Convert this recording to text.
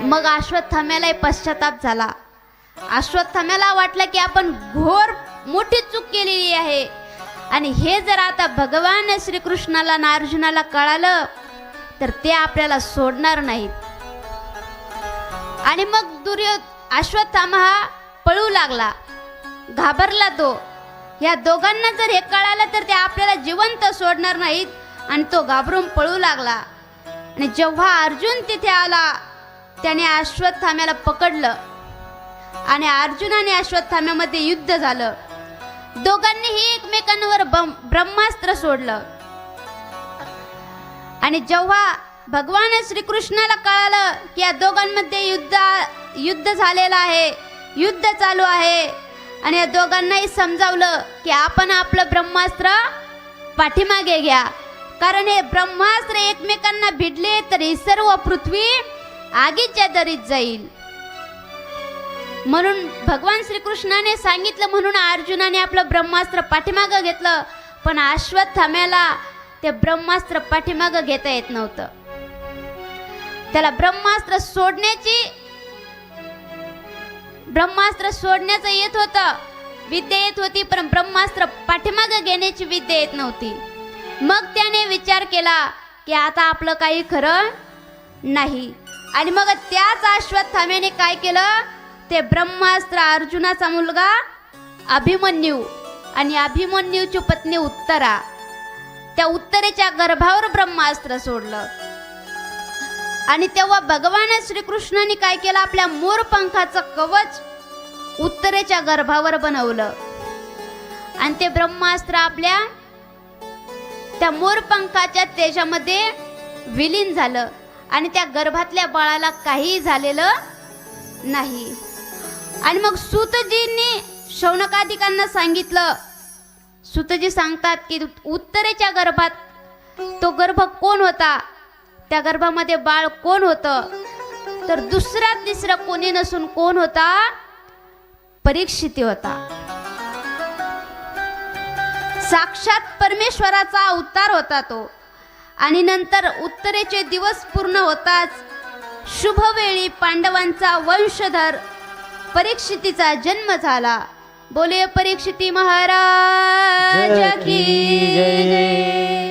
मग अश्वत्थाम्यालाही पश्चाताप झाला. अश्वत्थाम्याला वाटलं की आपण घोर मोठी चूक केलेली आहे आणि हे जर आता भगवान श्रीकृष्णाला आणि अर्जुनाला कळालं तर ते आपल्याला सोडणार नाहीत. आणि मग अश्वत्थामा हा पळू लागला, घाबरला तो. या दोघांना जर हे कळालं तर ते आपल्याला जिवंत सोडणार नाहीत आणि तो घाबरून पळू लागला. आणि जेव्हा अर्जुन तिथे आला त्याने अश्वत्थाम्याला पकडलं आणि अर्जुन आणि अश्वत्थाम्यामध्ये युद्ध झालं. दोघांनीही एकमेकांवर ब्रह्मास्त्र सोडलं. आणि जेव्हा भगवान श्रीकृष्णाला कळालं की या दोघांमध्ये युद्ध झालेलं आहे, युद्ध चालू आहे, आणि या दोघांनाही समजावलं की आपण आपलं ब्रह्मास्त्र पाठीमागे घ्या, कारण हे ब्रह्मास्त्र एकमेकांना भिडले तर ही सर्व पृथ्वी आगीच्या दरीत जाईल. म्हणून भगवान श्रीकृष्णाने सांगितलं म्हणून अर्जुनाने आपलं ब्रह्मास्त्र पाठीमागं घेतलं. पण अश्वत्थाम्याला ते ब्रह्मास्त्र पाठीमागं घेता येत नव्हतं. त्याला ब्रह्मास्त्र सोडण्याचं येत होतं, विद्या येत होती, पण ब्रह्मास्त्र पाठीमागं घेण्याची विद्या येत नव्हती. मग त्याने विचार केला की आता आपलं काही खरं नाही. आणि मग त्याच अश्वत्थाम्याने काय केलं, ते ब्रह्मास्त्र अर्जुनाचा मुलगा अभिमन्यू आणि अभिमन्यूची पत्नी उत्तरा, त्या उत्तरेच्या गर्भावर ब्रह्मास्त्र सोडलं. आणि तेव्हा भगवान श्रीकृष्णाने काय केलं, आपल्या मोरपंखाचं कवच उत्तरेच्या गर्भावर बनवलं आणि ते ब्रह्मास्त्र आपल्या त्या मोरपंखाच्या तेजामध्ये विलीन झालं आणि त्या गर्भातल्या बाळाला काही झालेलं नाही. आणि मग सूतजींनी शौनकादिकांना सांगितलं. सूतजी सांगतात की उत्तरेच्या गर्भात तो गर्भ कोण होता, त्या गर्भामध्ये बाळ कोण होतं, तर दुसरा तिसरा कोणी नसून कोण होता, परीक्षिती होता. साक्षात परमेश्वराचा अवतार होता तो. आणि नंतर उत्तरेचे दिवस पूर्ण होताच शुभ वेळी पांडवांचा वंशधर परीक्षितीचा जन्म झाला. बोले परीक्षिती महाराज की जय.